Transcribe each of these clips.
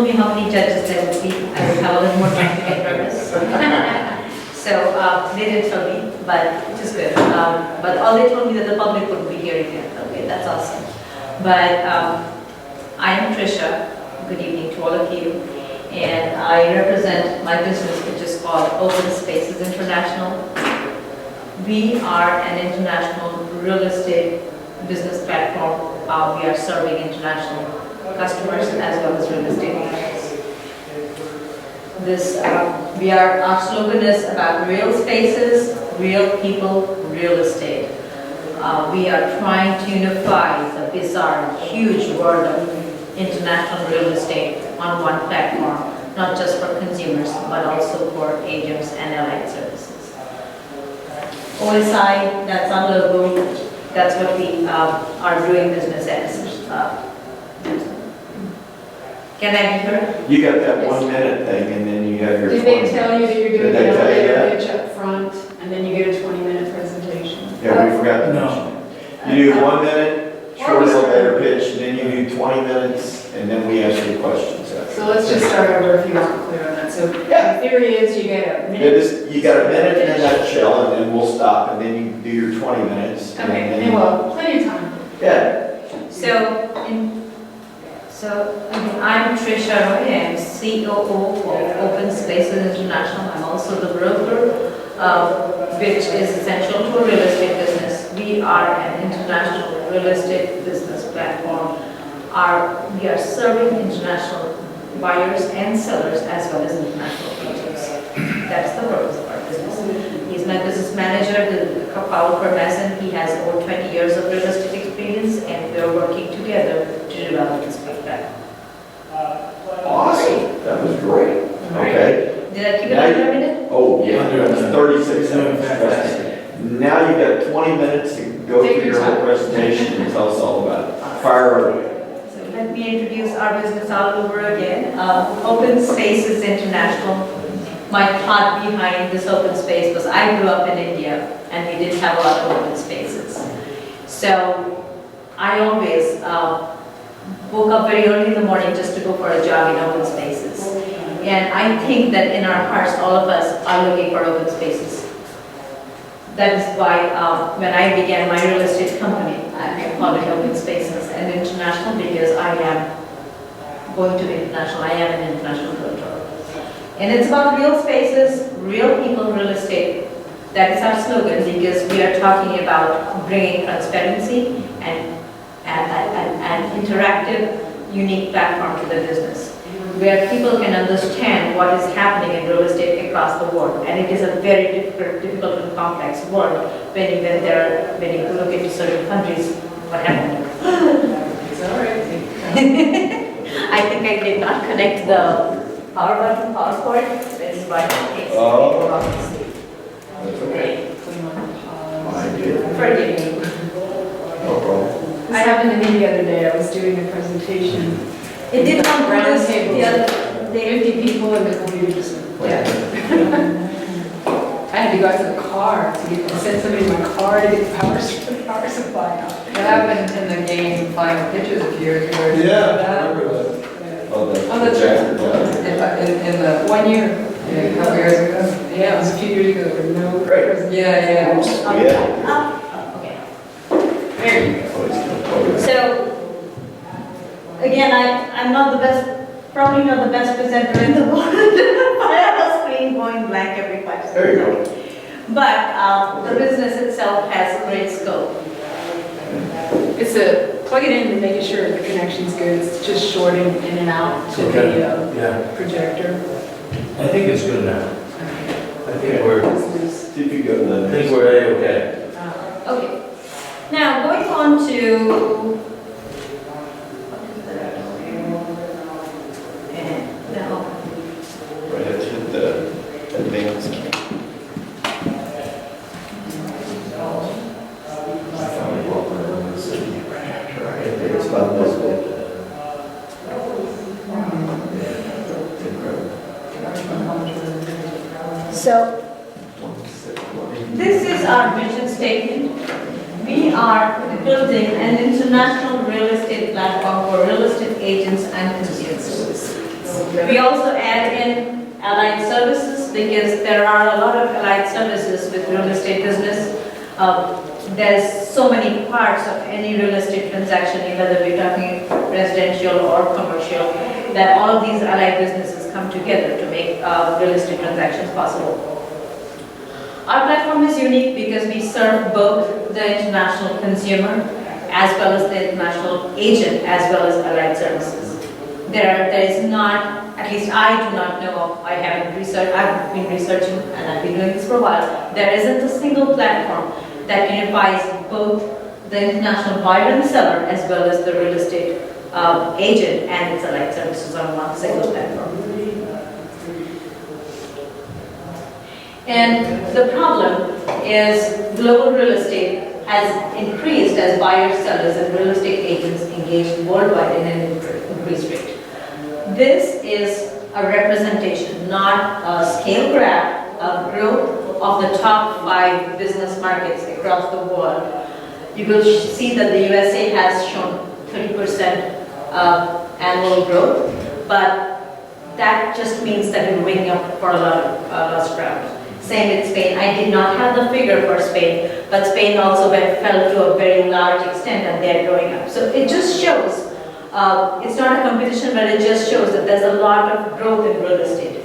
me how many judges there would be, I would have a little more time to get nervous. So they didn't tell me, but which is good. But all they told me that the public would be hearing it. Okay, that's awesome. But I am Trisha. Good evening to all of you. And I represent my business, which is called Open Spaces International. We are an international real estate business platform. We are serving international customers as well as real estate agents. Our slogan is about real spaces, real people, real estate. We are trying to unify the bizarre, huge world of international real estate on one platform, not just for consumers, but also for agents and allied services. OSI, that's our logo. That's what we are doing business as. Can I be heard? You got that 1 minute thing, and then you have your. Did they tell you that you're doing Did they an tell you elevator that? pitch up front, and then you get a 20-minute presentation? Yeah, we forgot to mention it. You do 1 minute, short elevator pitch, and then you do 20 minutes, and then we ask you questions. So let's just start over if you aren't clear on that. So the theory is you get a minute. You got a minute in a nutshell, and then we'll stop, and then you do your 20 minutes. and Okay, then- well, plenty of time. Yeah. I'm Trisha Roy. I'm COO of Open Spaces International. I'm also the broker, which is essential to a real estate business. We are an international real estate business platform. We are serving international buyers and sellers as well as international agents. That's the purpose of our business. He's my business manager, Paul Permazan. He has over 20 years of real estate experience, and we are working together to develop this platform. Awesome. That was great. Okay. Did I keep it under a minute? Oh, yeah, that's 36 seconds. Now you've got 20 minutes to go Take through your your whole time. presentation and tell us all about it. Fire away. So let me introduce our business all over again. Open Spaces International. My thought behind this open space was I grew up in India and we didn't have a lot of open spaces. So I always woke up very early in the morning just to go for a jog in open spaces. And I think that in our hearts, all of us are looking for open spaces. That is why when I began my real estate company, I called it Open Spaces and International, because I am going to be international. I am an international realtor. And it's about real spaces, real people, real estate. That is our slogan, because we are talking about bringing transparency and an interactive, unique platform to the business, where people can understand what is happening in real estate across the world. And it is a very difficult and complex world when you look into certain countries, what happened. It's all right. I think I did not connect the power button, power cord. That's right. Oh. That's okay. I did. Forgive me. No problem. I happened to me the other day, I was doing a presentation. It did not Round round table. the other day. 50 people and the computer just went, yeah. I had to go out to the car to send somebody in my car to get the power supply out. What happened in the game Final Pitches a few years ago? Yeah, I remember that. Oh, that's Jack, In the 1 year. yeah, a couple years ago? Yeah, it was a few years ago, there were no. Great. Yeah. Okay. There you go. So, again, I'm not the best, probably not the best presenter in the world. I have a screen going blank every 5 seconds. There you go. But the business itself has great scope. It's a, plug it in and making sure the connection's good, it's just shorting in and out to the Yeah, projector. I think it's good now. I think we're, See if you go to the I think next. we're A-okay. Okay. Now, going on to... Right, hit the advanced. I found it walking around the city. Right, it's about this big. Incredible. So, this is our mission statement. We are building an international real estate platform for real estate agents and consumers. We also add in allied services because there are a lot of allied services with real estate business. There's so many parts of any real estate transaction, whether we're talking residential or commercial, that all of these allied businesses come together to make real estate transactions possible. Our platform is unique because we serve both the international consumer as well as the international agent as well as allied services. There is not, at least I do not know of, I've been researching and I've been doing this for a while, there isn't a single platform that unifies both the international buyer and seller as well as the real estate agent and its allied services on one single platform. And the problem is global real estate has increased as buyers, sellers, and real estate agents engage worldwide in an increased rate. This is a representation, not a scale graph, of growth of the top 5 business markets across the world. You will see that the USA has shown 30% annual growth, but that just means that we're waking up for a lot of lost ground. Same with Spain. I did not have the figure for Spain, but Spain also fell to a very large extent and they're growing up. So it just shows, it's not a competition, but it just shows that there's a lot of growth in real estate.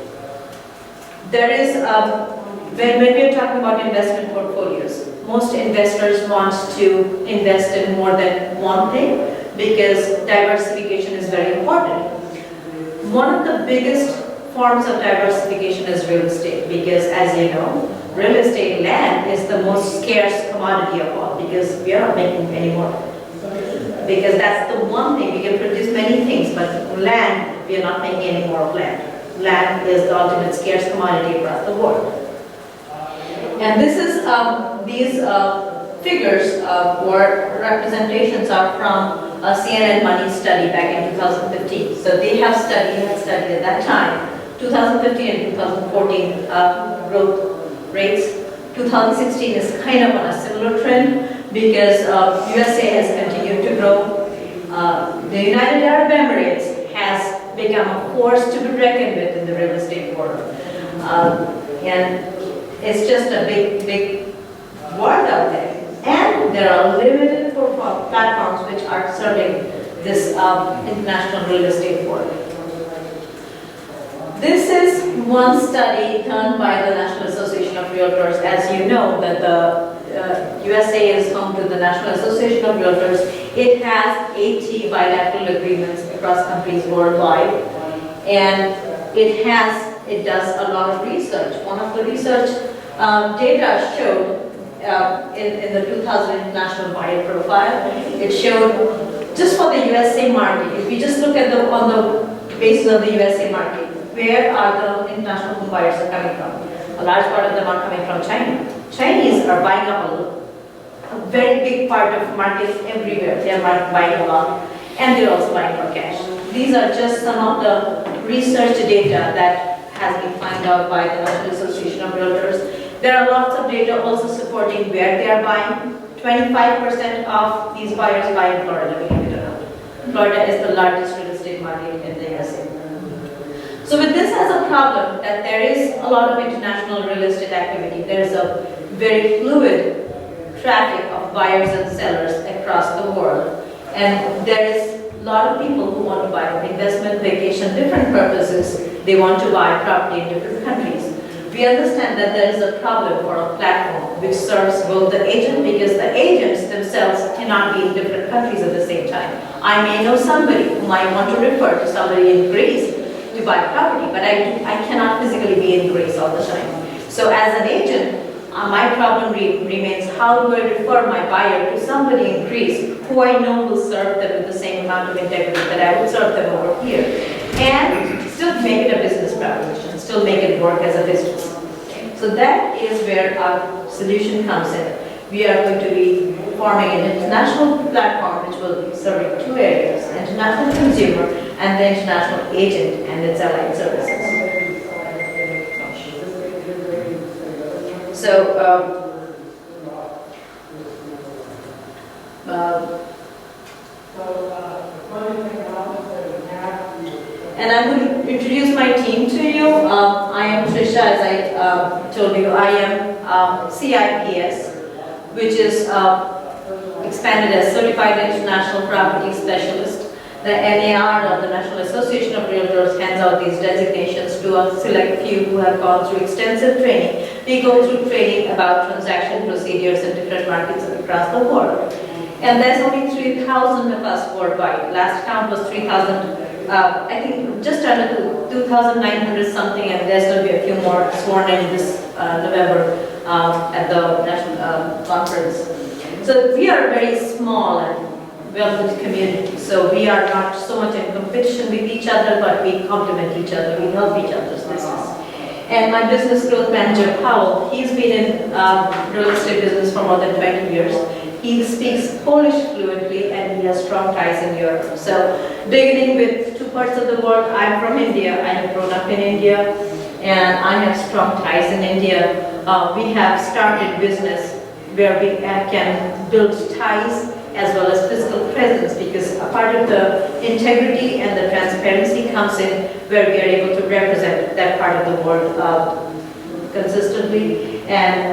There is, when we're talking about investment portfolios, most investors want to invest in more than one thing because diversification is very important. One of the biggest forms of diversification is real estate because, as you know, real estate land is the most scarce commodity of all because we are not making any more. Because that's the one thing, we can produce many things, but land, we are not making any more of land. Land is the ultimate scarce commodity across the world. And this is, these figures or representations are from a CNN Money study back in 2015. So they have studied at that time 2015 and 2014 growth rates. 2016 is kind of on a similar trend because USA has continued to grow. The United Arab Emirates has become a force to be reckoned with in the real estate world. And it's just a big world out there. And there are limited platforms which are serving this international real estate world. This is one study done by the National Association of Realtors. As you know, that the USA is home to the National Association of Realtors. It has 80 bilateral agreements across countries worldwide, and it does a lot of research. One of the research data showed in the 2000 International Buyer Profile, it showed just for the USA market. If we just look at on the basis of the USA market, where are the international home buyers are coming from? A large part of them are coming from China. Chinese are buying up a very big part of markets everywhere. They are buying a lot, and they're also buying for cash. These are just some of the research data that has been found out by the National Association of Realtors. There are lots of data also supporting where they are buying. 25% of these buyers buy in Florida, believe it or not. Florida is the largest real estate market in the USA. So with this as a problem, that there is a lot of international real estate activity. There is a very fluid traffic of buyers and sellers across the world. And there is a lot of people who want to buy for investment, vacation, different purposes. They want to buy property in different countries. We understand that there is a problem for a platform which serves both the agent because the agents themselves cannot be in different countries at the same time. I may know somebody whom I want to refer to somebody in Greece to buy property, but I cannot physically be in Greece all the time. So as an agent, my problem remains how do I refer my buyer to somebody in Greece who I know will serve them with the same amount of integrity that I would serve them over here, and still make it a business proposition, still make it work as a business. So that is where our solution comes in. We are going to be forming an international platform which will be serving two areas, international consumer and the international agent and its allied services. So, and I'm going to introduce my team to you, I am Trisha, as I told you. I am CIPS, which is expanded as Certified International Property Specialist. The NAR, or the National Association of Realtors, hands out these designations to a select few who have gone through extensive training. We go through training about transaction procedures in different markets across the world. And there's only 3,000 of us worldwide. Last count was 3,000, I think just under 2,900 something, and there's going to be a few more sworn in this November at the national conference. So we are a very small and well-knit community. So we are not so much in competition with each other, but we complement each other, we help each other's business. And my business growth manager, Powell, he's been in real estate business for more than 20 years. He speaks Polish fluently and he has strong ties in Europe. So beginning with two parts of the world, I'm from India, I have grown up in India, and I have strong ties in India. We have started business where we can build ties as well as physical presence, because a part of the integrity and the transparency comes in where we are able to represent that part of the world consistently. And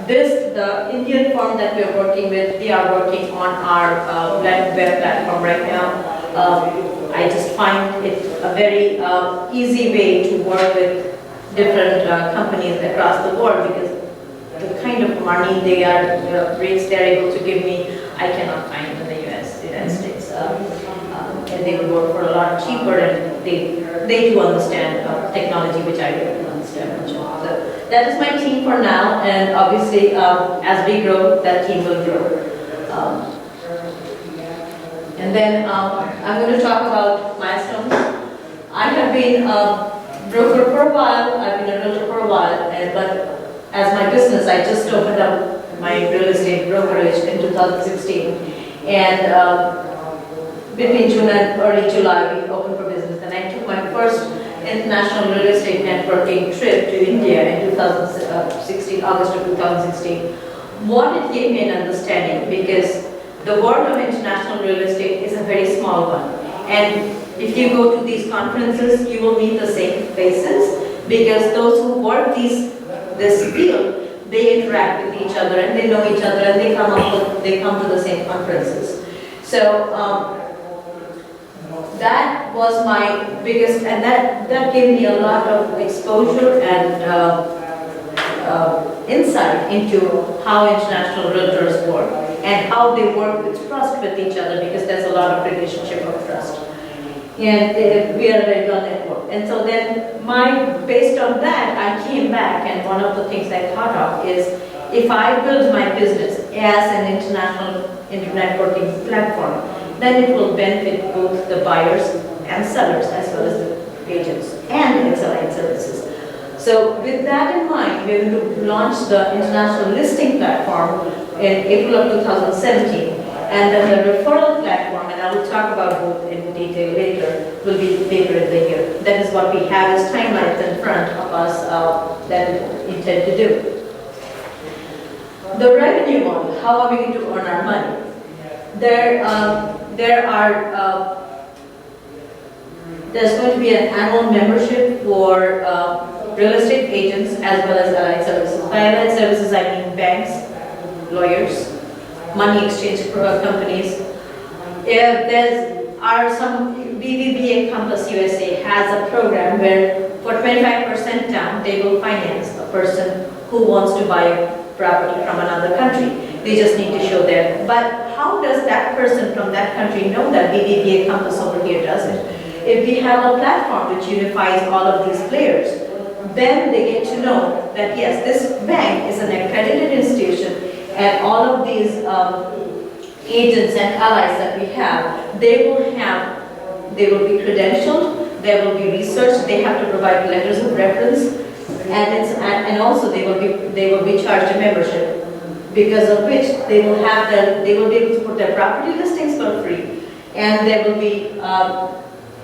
the Indian firm that we are working with, they are working on our web platform right now. I just find it a very easy way to work with different companies across the world, because the kind of money rates they're able to give me, I cannot find in the United States. And they would work for a lot cheaper, and they do understand technology, which I don't understand much of. So that is my team for now, and obviously as we grow, that team will grow. And then I'm going to talk about milestones. I have been a broker for a while, I've been a realtor for a while, but as my business, I just opened up my real estate brokerage in 2016, and between June and early July, we opened for business, and I took my first international real estate networking trip to India in 2016, August of 2016. What it gave me an understanding, because the world of international real estate is a very small one, and if you go to these conferences, you will meet the same faces, because those who work this field, they interact with each other and they know each other, and they come to the same conferences. So that was my biggest, and that gave me a lot of exposure and insight into how international realtors work and how they work with trust with each other, because there's a lot of relationship of trust. And we are a very well networked. And so then based on that, I came back, and one of the things I thought of is, if I build my business as an international networking platform, then it will benefit both the buyers and sellers, as well as the agents and XLI services. So with that in mind, we're going to launch the international listing platform in April of 2017. And then the referral platform, and I will talk about both in detail later, will be later in the year. That is what we have as timelines in front of us that we intend to do. The revenue model, how are we going to earn our money? There's going to be an annual membership for real estate agents as well as allied services. By allied services, I mean banks, lawyers, money exchange companies. BBVA Compass USA has a program where for 25% down, they will finance a person who wants to buy a property from another country. They just need to show their, but how does that person from that country know that BBVA Compass over here does it? If we have a platform which unifies all of these players, then they get to know that yes, this bank is an accredited institution, and all of these agents and allies that we have, they will be credentialed, they will be researched, they have to provide letters of reference, and also they will be charged a membership, because of which they will be able to put their property listings for free, and there will be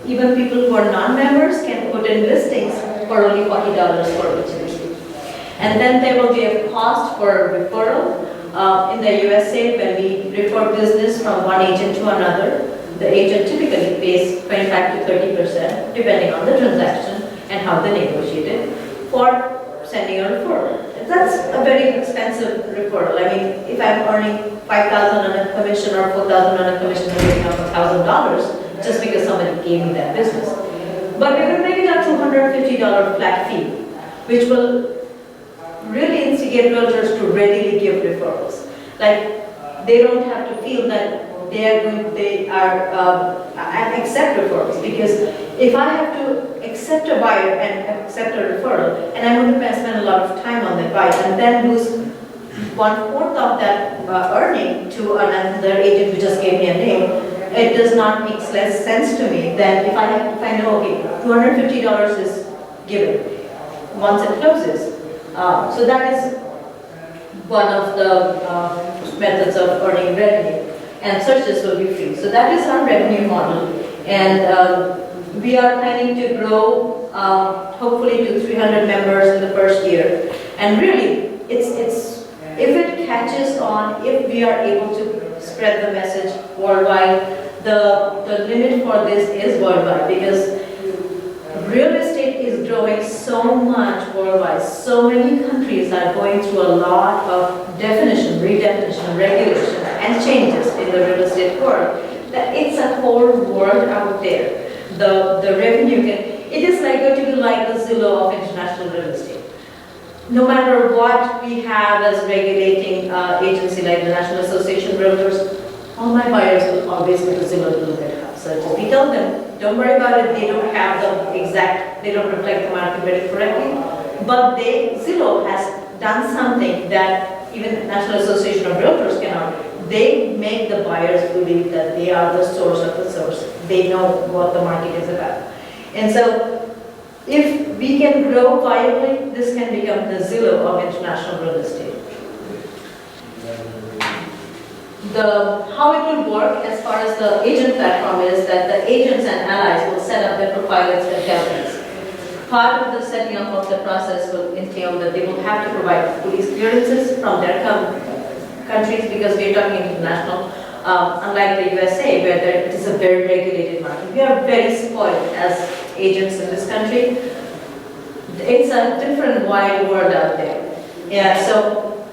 even people who are non-members can put in listings for only $40 for each listing. And then there will be a cost for referral. In the USA, when we refer business from one agent to another, the agent typically pays 25 to 30%, depending on the transaction and how they negotiate it, for sending a referral. That's a very expensive referral. I mean, if I'm earning 5,000 on a commission or 4,000 on a commission, I'm getting up $1,000 just because somebody gave me that business. But we will make it a $250 flat fee, which will really instigate realtors to readily give referrals. Like, they don't have to feel that they are and accept referrals, because if I have to accept a buyer and accept a referral, and I'm going to spend a lot of time on that buyer and then lose 1/4 of that earning to another agent who just gave me a name, it does not make less sense to me than if I know, okay, $250 is given once it closes. So that is one of the methods of earning revenue, and searches will be free. So that is our revenue model, and we are planning to grow hopefully to 300 members in the first year. And really, it's if it catches on, if we are able to spread the message worldwide, the limit for this is worldwide, because real estate is growing so much worldwide. So many countries are going through a lot of definition, redefinition, regulation, and changes in the real estate world, that it's a whole world out there. The revenue it is like going to be like the Zillow of international real estate. No matter what we have as regulating agency like the National Association of Realtors, all my buyers will always go to Zillow to look at house searches. We tell them, don't worry about it, they don't have they don't reflect the market very correctly, but Zillow has done something that even the National Association of Realtors cannot. They make the buyers believe that they are the source of the source. They know what the market is about. And so, if we can grow viably, this can become the Zillow of international real estate. How it will work as far as the agent platform is that the agents and allies will set up their profiles and templates. Part of the setting up of the process will entail that they will have to provide police clearances from their countries, because we are talking international, unlike the USA, where it is a very regulated market. We are very spoiled as agents in this country. It's a different wide world out there. Yeah, so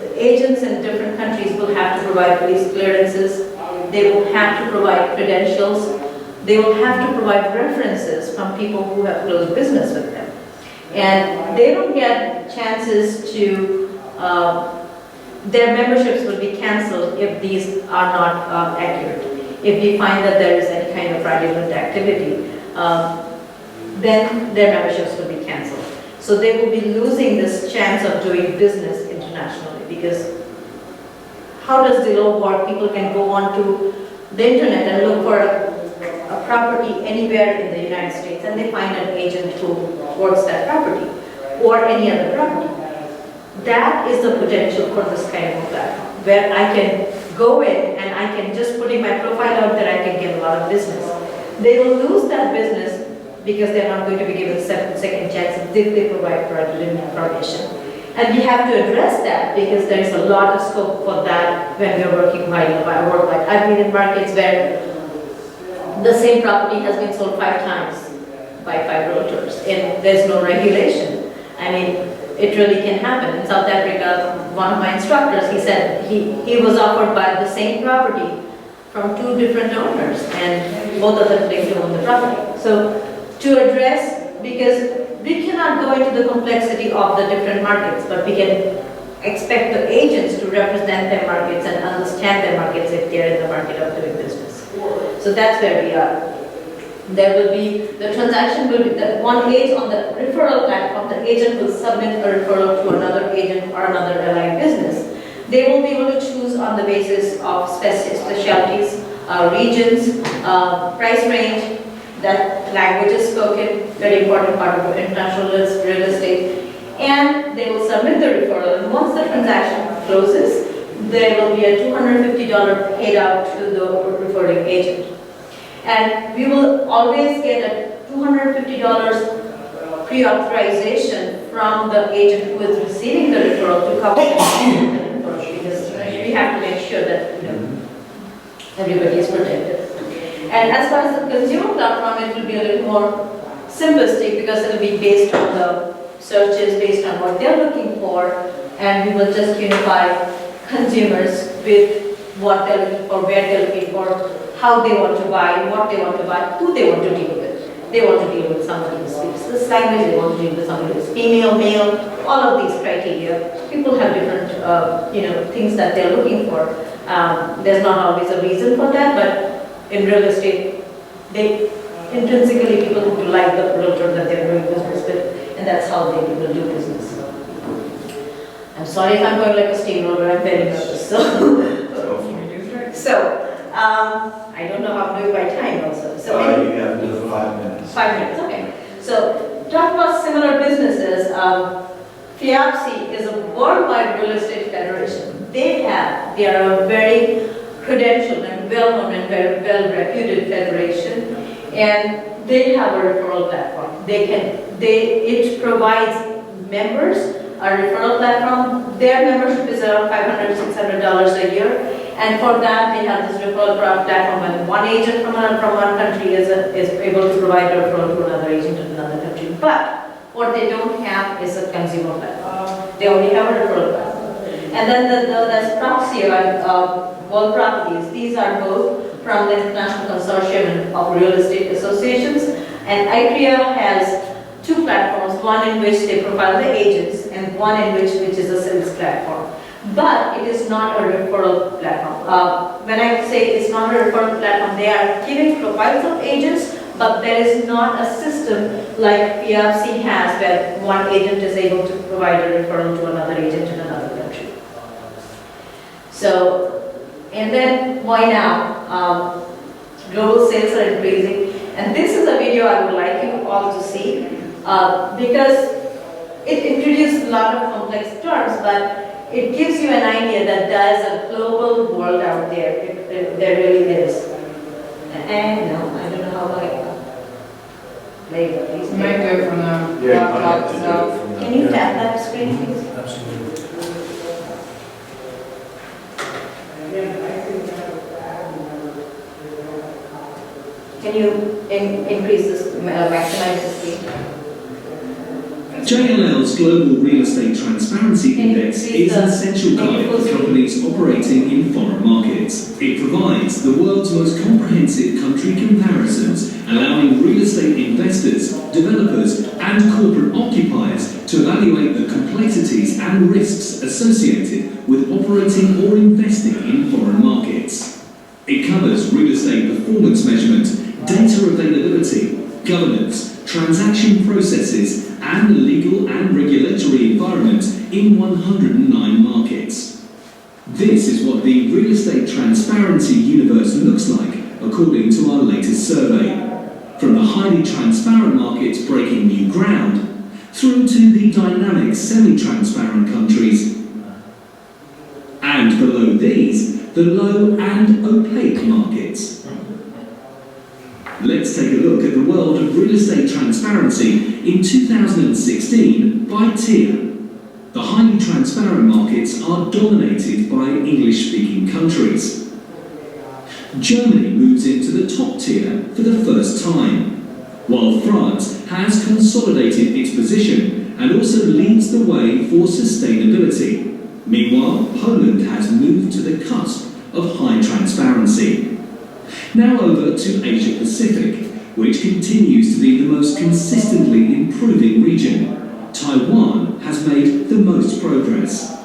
the agents in different countries will have to provide police clearances. They will have to provide credentials. They will have to provide references from people who have closed business with them. And they don't get chances to their memberships will be cancelled if these are not accurate. If we find that there is any kind of fraudulent activity, then their memberships will be cancelled. So they will be losing this chance of doing business internationally, because how does Zillow work? People can go onto the internet and look for a property anywhere in the United States, and they find an agent who works that property or any other property. That is the potential for this kind of platform, where I can go in and I can just put in my profile out there, I can get a lot of business. They will lose that business because they're not going to be given second chances if they provide fraudulent information. And we have to address that, because there is a lot of scope for that when we're working worldwide. I've been in markets where the same property has been sold 5 times by 5 realtors, and there's no regulation. I mean, it really can happen. In South Africa, one of my instructors, he said he was offered by the same property from 2 different owners, and both of them claimed to own the property. So to address, because we cannot go into the complexity of the different markets, but we can expect the agents to represent their markets and understand their markets if they're in the market of doing business. So that's where we are. There will be, the transaction will be, the one agent on the referral platform, the agent will submit a referral to another agent or another allied business. They will be able to choose on the basis of specialties, regions, price range, that language is spoken, very important part of international real estate, and they will submit the referral. And once the transaction closes, there will be a $250 paid out to the referring agent. And we will always get a $250 pre-authorization from the agent who is receiving the referral to cover the referral, because we have to make sure that everybody is protected. And as far as the consumer platform, it will be a little more simplistic because it will be based on the searches, based on what they're looking for, and we will just unify consumers with what they're looking for, where they're looking for, how they want to buy, what they want to buy, who they want to deal with. They want to deal with somebody who speaks this language, they want to deal with somebody who's female, male, all of these criteria. People have different, things that they're looking for. There's not always a reason for that, but in real estate, they intrinsically people who like the realtor that they're doing business with, and that's how they will do business. I'm sorry if I'm going like a steamroller, I'm very nervous. So, I don't know how I'm doing by time also. So You have to do 5 minutes. 5 minutes, okay. So, talk about similar businesses. FIAPSI is a worldwide real estate federation. They are a very credentialed and well-known and very well-reputed federation, and they have a referral platform. It provides members a referral platform. Their membership is around $500, $600 a year, and for that they have this referral platform. And one agent from one country is able to provide a referral to another agent in another country. But what they don't have is a consumer platform. They only have a referral platform. And then there's Proxio and World Properties. These are both from the International Consortium of Real Estate Associations. And ICREA has two platforms, one in which they profile the agents and one in which is a sales platform. But it is not a referral platform. When I say it's not a referral platform, they are giving profiles of agents, but there is not a system like PFC has where one agent is able to provide a referral to another agent in another country. So, and then why now? Global sales are increasing, and this is a video I would like you all to see because it introduces a lot of complex terms, but it gives you an idea that there's a global world out there. There really is. And no, I don't know how I play these. You might do it from the Yeah, you might have laptop to do itself. it from the. Can you tap that screen, please? Absolutely. Can you increase this, maximize the speed? JLL's Global Real Estate Transparency Index is an essential guide for companies operating in foreign markets. It provides the world's most comprehensive country comparisons, allowing real estate investors, developers, and corporate occupiers to evaluate the complexities and risks associated with operating or investing in foreign markets. It covers real estate performance measurement, data availability, governance, transaction processes, and the legal and regulatory environment in 109 markets. This is what the real estate transparency universe looks like, according to our latest survey. From the highly transparent markets breaking new ground, through to the dynamic semi-transparent countries, and below these, the low and opaque markets. Let's take a look at the world of real estate transparency in 2016 by tier. The highly transparent markets are dominated by English-speaking countries. Germany moves into the top tier for the first time, while France has consolidated its position and also leads the way for sustainability. Meanwhile, Poland has moved to the cusp of high transparency. Now over to Asia Pacific, which continues to be the most consistently improving region. Taiwan has made the most progress,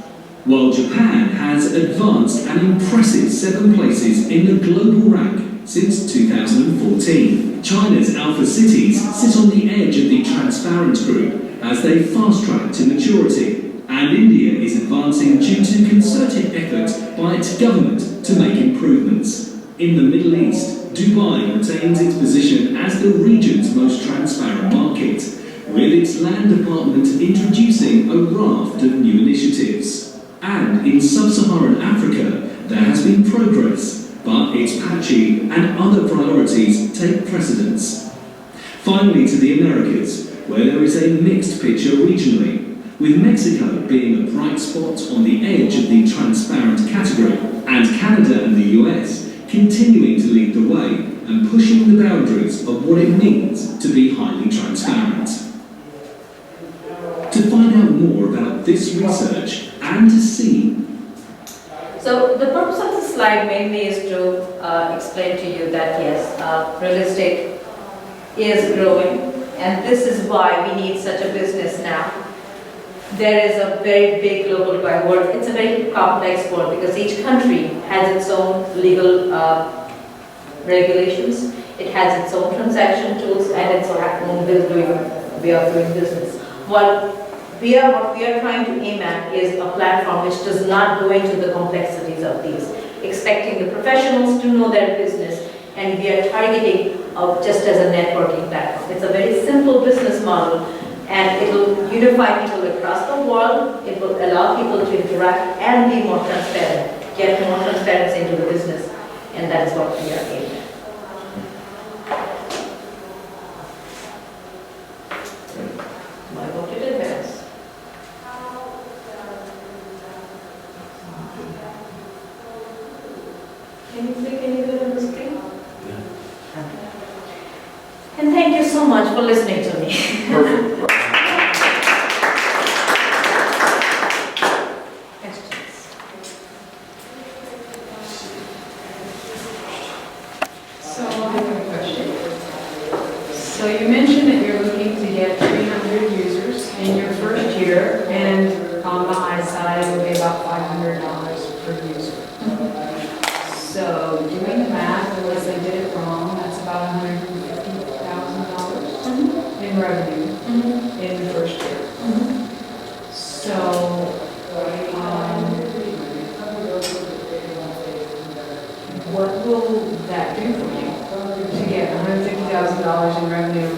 while Japan has advanced an impressive 7 places in the global rank since 2014. China's alpha cities sit on the edge of the transparent group as they fast-track to maturity, and India is advancing due to concerted efforts by its government to make improvements. In the Middle East, Dubai retains its position as the region's most transparent market, with its land department introducing a raft of new initiatives. And in sub-Saharan Africa, there has been progress, but it's patchy and other priorities take precedence. Finally to the Americas, where there is a mixed picture regionally, with Mexico being a bright spot on the edge of the transparent category, and Canada and the US continuing to lead the way and pushing the boundaries of what it means to be highly transparent. To find out more about this research and to see So the purpose of the slide mainly is to explain to you that yes, real estate is growing, and this is why we need such a business now. There is a very big global wide world. It's a very complex world because each country has its own legal regulations. It has its own transaction tools and its own way of doing business. What we are trying to aim at is a platform which does not go into the complexities of these, expecting the professionals to know their business, and we are targeting just as a networking platform. It's a very simple business model, and it will unify people across the world. It will allow people to interact and be more transparent, get more transparency into the business, and that is what we are aiming at. I hope it advances. Can you click anywhere on the screen? And thank you so much for listening to me. Perfect. Questions? So I have a question. So you mentioned that you're looking to get 300 users in your first year, and on the high side, it would be about $500 per user. So doing the math, unless I did it wrong, that's about $150,000 in revenue in the first year. So, what will that do for you to get $150,000 in revenue